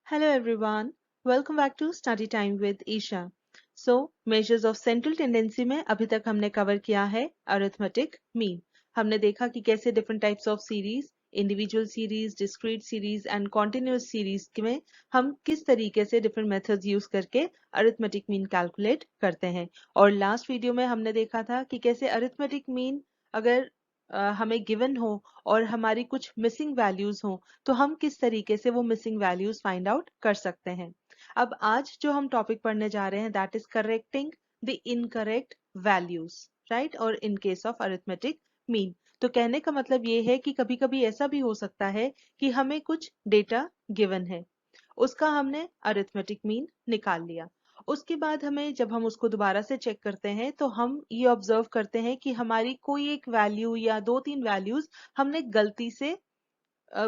Hello everyone, welcome back to Study Time with Isha. So, measures of central tendency में अभी तक हमने cover किया है arithmetic mean. हमने देखा कि कैसे different types of series, individual series, discrete series and continuous series में हम किस तरीके से different methods use करके arithmetic mean calculate करते हैं. और last video में हमने देखा था कि कैसे arithmetic mean अगर हमें गिवन हो और हमारी कुछ मिसिंग वैल्यूज हो तो हम किस तरीके से वो मिसिंग वैल्यूज फाइंड आउट कर सकते हैं। अब आज जो हम टॉपिक पढ़ने जा रहे हैं that is correcting the incorrect values, right? और in case of arithmetic mean, तो कहने का मतलब ये है कि कभी कभी ऐसा भी हो सकता है कि हमें कुछ डेटा गिवन है, उसका हमने अरिथमेटिक मीन निकाल लिया, उसके बाद हमें जब हम उसको दोबारा से चेक करते हैं तो हम ये ऑब्जर्व करते हैं कि हमारी कोई एक वैल्यू या दो तीन वैल्यूज हमने गलती से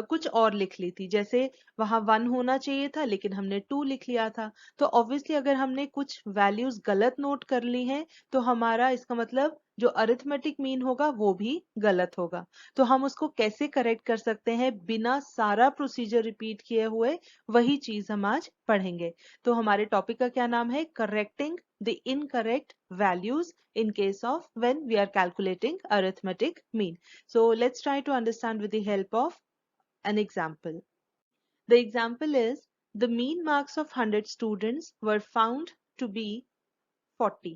कुछ और लिख ली थी। जैसे वहां 1 होना चाहिए था लेकिन हमने 2 लिख लिया था। तो ऑब्वियसली अगर हमने कुछ वैल्यूज गलत नोट कर ली हैं तो हमारा इसका मतलब जो अरिथमेटिक मीन होगा वो भी गलत होगा। तो हम उसको कैसे करेक्ट कर सकते हैं बिना सारा प्रोसीजर रिपीट किए हुए, वही चीज हम आज पढ़ेंगे। तो हमारे टॉपिक का क्या नाम है? Correcting the incorrect values in case of when we are calculating arithmetic mean. So let's try to understand with the help of an example. The example is the mean marks of 100 students were found to be 40.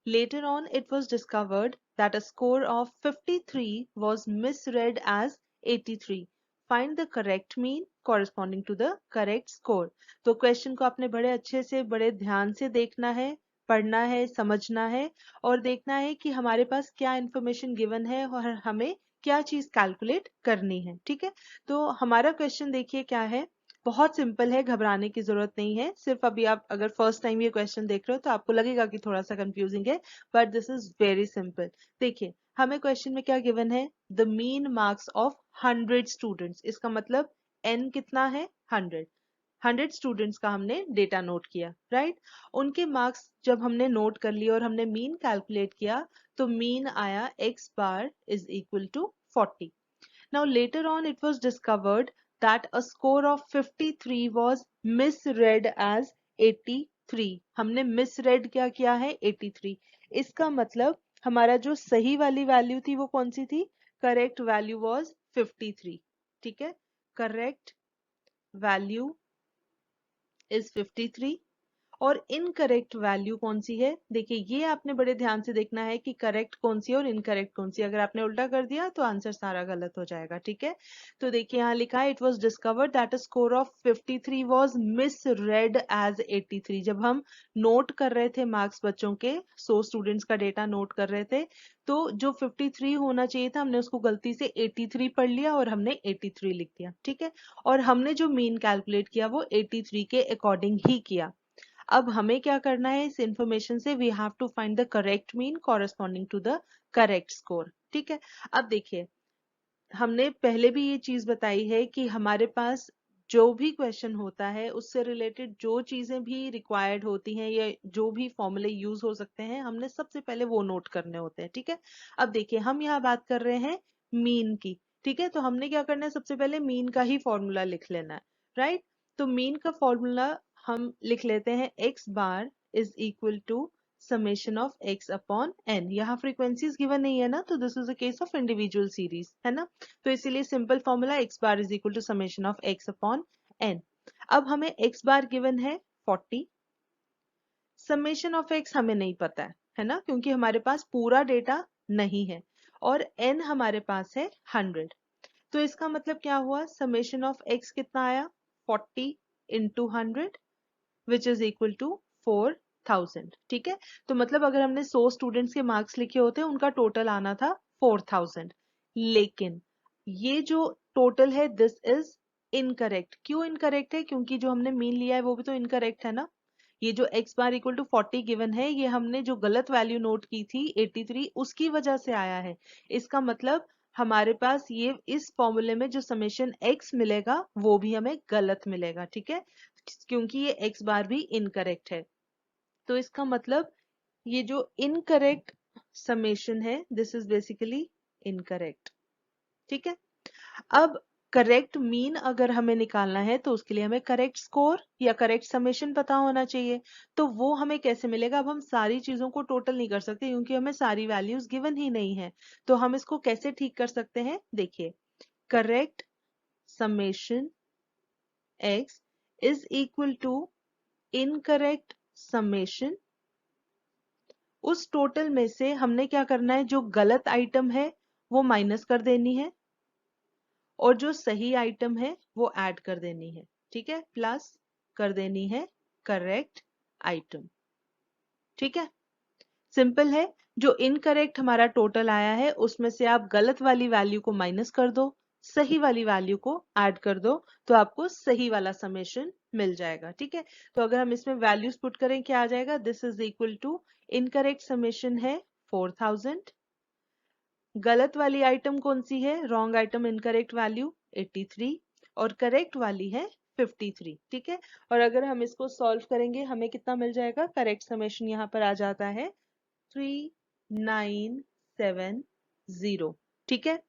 Later on, it was discovered that a score of 53 was misread as 83. Find the correct mean corresponding to the correct score. तो question को आपने बड़े अच्छे से बड़े ध्यान से देखना है, पढ़ना है, समझना है और देखना है कि हमारे पास क्या इंफॉर्मेशन गिवन है और हमें क्या चीज कैलकुलेट करनी है। ठीक है, तो हमारा क्वेश्चन देखिए क्या है। बहुत सिंपल है, घबराने की जरूरत नहीं है। सिर्फ अभी आप अगर फर्स्ट टाइम ये क्वेश्चन देख रहे हो तो आपको लगेगा कि थोड़ा सा कंफ्यूजिंग है, but this is very simple. देखिए हमें क्वेश्चन में क्या गिवन है? The mean marks of 100 students, इसका मतलब n कितना है? 100 स्टूडेंट्स का हमने डेटा नोट किया, राइट? उनके मार्क्स जब हमने नोट कर लिए और हमने मीन कैलकुलेट किया तो मीन आया x bar is equal to 40। Now later on it was discovered that a score of 53 was misread as 83। हमने misread क्या किया है? 83। इसका मतलब हमारा जो सही वाली वैल्यू थी वो कौन सी थी? Correct value was 53। ठीक है, करेक्ट वैल्यू इज 53 और इनकरेक्ट वैल्यू कौन सी है? देखिए ये आपने बड़े ध्यान से देखना है कि करेक्ट कौन सी है और इनकरेक्ट कौन सी। अगर आपने उल्टा कर दिया तो आंसर सारा गलत हो जाएगा। ठीक है, तो देखिए यहाँ लिखा है it was discovered that a score of 53 was misread as 83। जब हम नोट कर रहे थे मार्क्स बच्चों के, 100 स्टूडेंट्स का डेटा नोट कर रहे थे, तो जो 53 होना चाहिए था हमने उसको गलती से 83 पढ़ लिया और हमने 83 लिख दिया। ठीक है, और हमने जो मीन कैलकुलेट किया वो 83 के अकॉर्डिंग ही किया। अब हमें क्या करना है? इस इंफॉर्मेशन से we have to find the correct mean corresponding to the correct score. ठीक है, अब देखिए हमने पहले भी ये चीज बताई है कि हमारे पास जो भी क्वेश्चन होता है उससे रिलेटेड जो चीजें भी रिक्वायर्ड होती हैं या जो भी फॉर्मूले यूज हो सकते हैं हमने सबसे पहले वो नोट करने होते हैं। ठीक है, अब देखिए हम यहाँ बात कर रहे हैं मीन की। ठीक है, तो हमने क्या करना है? सबसे पहले मीन का ही फॉर्मूला लिख लेना है, राइट? तो मीन का फॉर्मूला हम लिख लेते हैं x bar is equal to summation of x upon n। यहाँ फ्रीक्वेंसीज गिवन नहीं है ना, तो this is a case of individual series, है ना? तो इसीलिए simple formula x bar is equal to summation of x upon n। अब हमें x बार गिवन है 40, समेशन ऑफ x हमें नहीं पता है ना, क्योंकि हमारे पास पूरा डेटा नहीं है, और n हमारे पास है 100। तो इसका मतलब क्या हुआ? समेशन ऑफ x कितना आया? 40 into 100 which is equal to 4000। ठीक है, तो मतलब अगर हमने 100 स्टूडेंट्स के मार्क्स लिखे होते उनका टोटल आना था 4000। लेकिन ये जो टोटल है दिस इज इनकरेक्ट। क्यों इनकरेक्ट है? क्योंकि जो हमने मीन लिया है वो भी तो इनकरेक्ट है ना। ये जो x bar equal to 40 given है ये हमने जो गलत वैल्यू नोट की थी 83 उसकी वजह से आया है। इसका मतलब हमारे पास ये इस फॉर्मूले में जो समेशन x मिलेगा वो भी हमें गलत मिलेगा। ठीक है, क्योंकि ये x बार भी इनकरेक्ट है। तो इसका मतलब ये जो इनकरेक्ट समेशन है दिस इज बेसिकली इनकरेक्ट। ठीक है, अब करेक्ट मीन अगर हमें निकालना है तो उसके लिए हमें करेक्ट स्कोर या करेक्ट समेशन पता होना चाहिए। तो वो हमें कैसे मिलेगा? अब हम सारी चीजों को टोटल नहीं कर सकते क्योंकि हमें सारी वैल्यूज गिवन ही नहीं है। तो हम इसको कैसे ठीक कर सकते हैं? देखिए, correct summation x is equal to incorrect summation. उस टोटल में से हमने क्या करना है? जो गलत आइटम है वो माइनस कर देनी है और जो सही आइटम है वो ऐड कर देनी है। ठीक है, प्लस कर देनी है करेक्ट आइटम। ठीक है, सिंपल है। जो इनकरेक्ट हमारा टोटल आया है उसमें से आप गलत वाली वैल्यू को माइनस कर दो, सही वाली वैल्यू को ऐड कर दो, तो आपको सही वाला समेशन मिल जाएगा। ठीक है, तो अगर हम इसमें वैल्यूज पुट करें क्या आ जाएगा? This is equal to incorrect summation है 4000, गलत वाली आइटम कौन सी है? रॉन्ग आइटम इनकरेक्ट वैल्यू 83 और करेक्ट वाली है 53। ठीक है, और अगर हम इसको सॉल्व करेंगे हमें कितना मिल जाएगा? करेक्ट समेशन यहाँ पर आ जाता है 3970। ठीक है,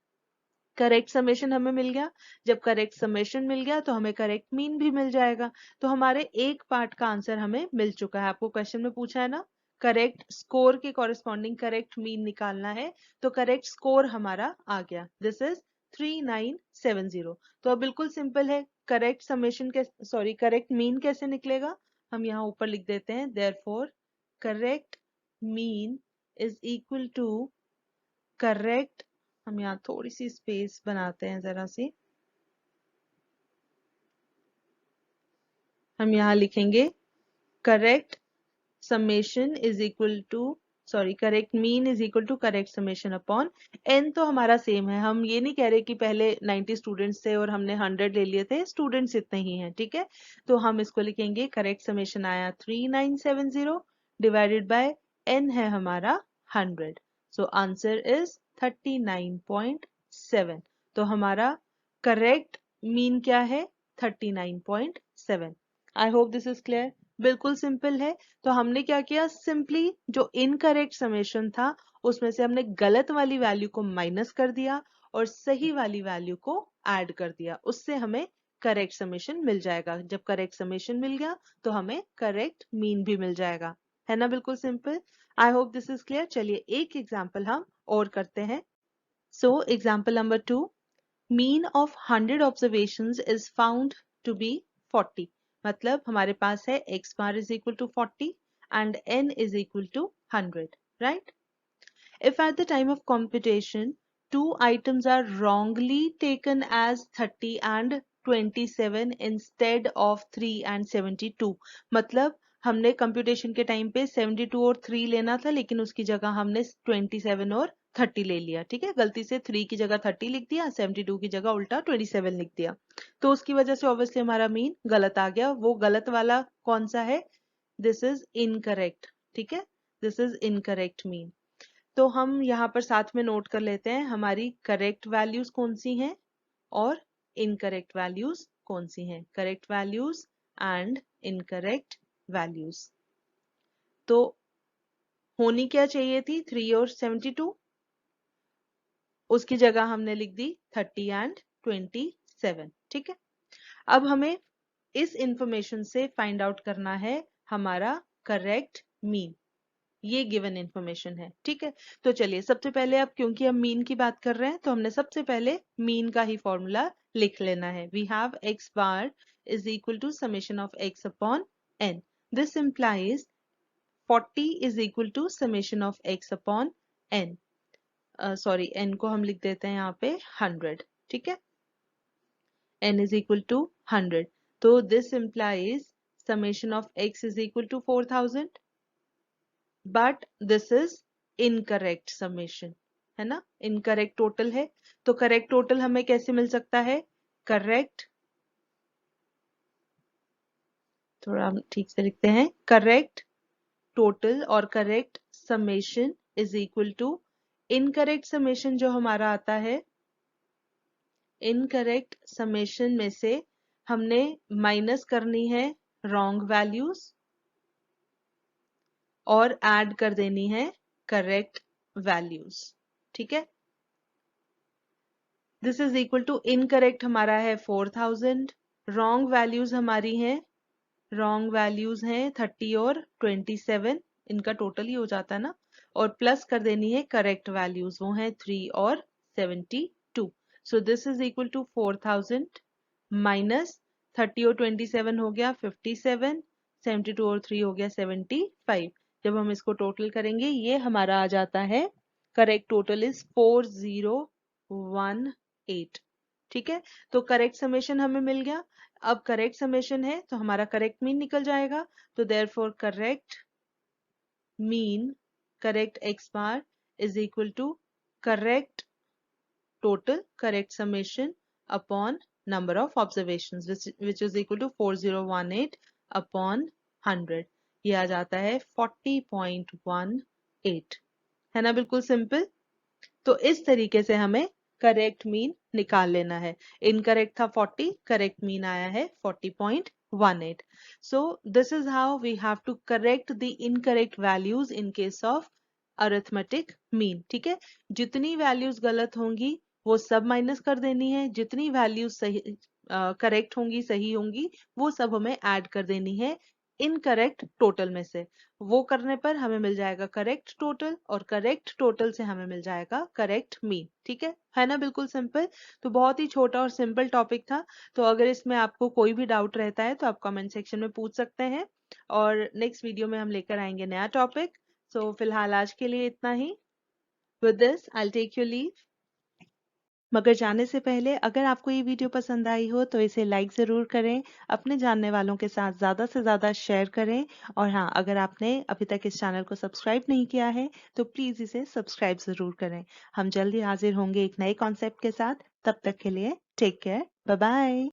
करेक्ट समेशन हमें मिल गया। जब करेक्ट समेशन मिल गया तो हमें करेक्ट मीन भी मिल जाएगा। तो हमारे एक पार्ट का आंसर हमें मिल चुका है। आपको क्वेश्चन में पूछा है ना, करेक्ट स्कोर के कॉरेस्पॉन्डिंग करेक्ट मीन निकालना है, तो करेक्ट स्कोर हमारा आ गया, दिस इज 3970। तो अब बिल्कुल सिंपल है, करेक्ट समेशन के सॉरी करेक्ट मीन कैसे निकलेगा? हम यहाँ ऊपर लिख देते हैं, therefore correct mean is equal to correct, हम यहाँ थोड़ी सी स्पेस बनाते हैं जरा सी, हम यहाँ लिखेंगे correct summation is equal to sorry correct mean is equal to correct summation upon n. तो हमारा सेम है, हम ये नहीं कह रहे कि पहले 90 स्टूडेंट्स थे और हमने 100 ले लिए थे, स्टूडेंट्स इतने ही हैं। ठीक है, तो हम इसको लिखेंगे करेक्ट समेशन आया 3970 डिवाइडेड बाय एन है हमारा 100, सो आंसर इज 39.7। तो हमारा करेक्ट मीन क्या है? 39.7। आई होप दिस इज क्लियर। बिल्कुल सिंपल है। तो हमने क्या किया? सिंपली जो इनकरेक्ट समेशन था उसमें से हमने गलत वाली वैल्यू को माइनस कर दिया और सही वाली वैल्यू को ऐड कर दिया, उससे हमें करेक्ट समेशन मिल जाएगा। जब करेक्ट समेशन मिल गया तो हमें करेक्ट मीन भी मिल जाएगा, है ना? बिल्कुल simple. I hope this is clear. चलिए एक एग्जाम्पल हम और करते हैं। So example number 2, mean of 100 observations is found to be 40। मतलब हमारे पास है x bar is equal to 40 and n is equal to 100, right? If at the time of computation two items are wrongly taken as 30 and 27 instead of 3 and 72, मतलब हमने computation के time पे 72 और 3 लेना था लेकिन उसकी जगह हमने 27 और 30 ले लिया। ठीक है, गलती से 3 की जगह 30 लिख दिया, 72 की जगह उल्टा 27 लिख दिया, तो उसकी वजह से ऑब्वियसली हमारा मीन गलत आ गया। वो गलत वाला कौन सा है? This is incorrect. ठीक है, दिस इज इनकरेक्ट मीन। तो हम यहाँ पर साथ में नोट कर लेते हैं हमारी करेक्ट वैल्यूज कौन सी हैं और इनकरेक्ट वैल्यूज कौन सी हैं। Correct values and incorrect values तो होनी क्या चाहिए थी? 3 और 72, उसकी जगह हमने लिख दी 30 एंड 27। ठीक है, अब हमें इस इंफॉर्मेशन से फाइंड आउट करना है हमारा करेक्ट मीन। ये गिवन इंफॉर्मेशन है। ठीक है, तो चलिए सबसे पहले, अब क्योंकि हम मीन की बात कर रहे हैं तो हमने सबसे पहले मीन का ही फॉर्मूला लिख लेना है। We have x bar is equal to summation of x upon n। This implies 40 is equal to summation of x upon n, sorry n को हम लिख देते हैं यहाँ पे 100। ठीक है, n is equal to 100, तो this implies summation of x is equal to 4000, but this is incorrect summation, है ना? incorrect total है, तो correct total हमें कैसे मिल सकता है? correct, थोड़ा हम ठीक से लिखते हैं, correct total और correct summation is equal to incorrect summation जो हमारा आता है, इनकरेक्ट समेशन में से हमने माइनस करनी है रॉन्ग वैल्यूज और ऐड कर देनी है करेक्ट वैल्यूज। ठीक है, this is equal to incorrect हमारा है 4000, रॉन्ग वैल्यूज हमारी हैं, रॉन्ग वैल्यूज हैं 30 और 27, इनका टोटल ही हो जाता है ना, और प्लस कर देनी है करेक्ट वैल्यूज, वो हैं 3 और 72। So this is equal to 4000 minus 30 और 27 हो गया 57, 72 और 3 हो गया 75। जब हम इसको टोटल करेंगे ये हमारा आ जाता है, करेक्ट टोटल इज 4018। ठीक है, तो करेक्ट समेशन हमें मिल गया। अब करेक्ट समेशन है तो हमारा करेक्ट मीन निकल जाएगा, तो therefore correct mean, correct x bar is equal to correct total correct summation upon number of observations, which is equal to 4018 upon 100। ये आ जाता है 40.18, है ना, बिल्कुल सिंपल। तो इस तरीके से हमें करेक्ट मीन निकाल लेना है। इनकरेक्ट था 40, करेक्ट मीन आया है 40.18। So this is how we have to correct the incorrect values in case of arithmetic mean. ठीक है, जितनी वैल्यूज गलत होंगी वो सब माइनस कर देनी है, जितनी वैल्यूज सही करेक्ट होंगी, सही होंगी, वो सब हमें ऐड कर देनी है इनकरेक्ट टोटल में से। वो करने पर हमें मिल जाएगा करेक्ट टोटल, और करेक्ट टोटल से हमें मिल जाएगा करेक्ट मीन। ठीक है ना, बिल्कुल सिंपल। तो बहुत ही छोटा और सिंपल टॉपिक था। तो अगर इसमें आपको कोई भी डाउट रहता है तो आप कमेंट सेक्शन में पूछ सकते हैं, और नेक्स्ट वीडियो में हम लेकर आएंगे नया टॉपिक। सो फिलहाल आज के लिए इतना ही। With this I take your leave. मगर जाने से पहले अगर आपको ये वीडियो पसंद आई हो तो इसे लाइक ज़रूर करें, अपने जानने वालों के साथ ज़्यादा से ज़्यादा शेयर करें, और हाँ, अगर आपने अभी तक इस चैनल को सब्सक्राइब नहीं किया है तो प्लीज़ इसे सब्सक्राइब ज़रूर करें। हम जल्दी हाजिर होंगे एक नए कॉन्सेप्ट के साथ। तब तक के लिए टेक केयर, बाय बाय।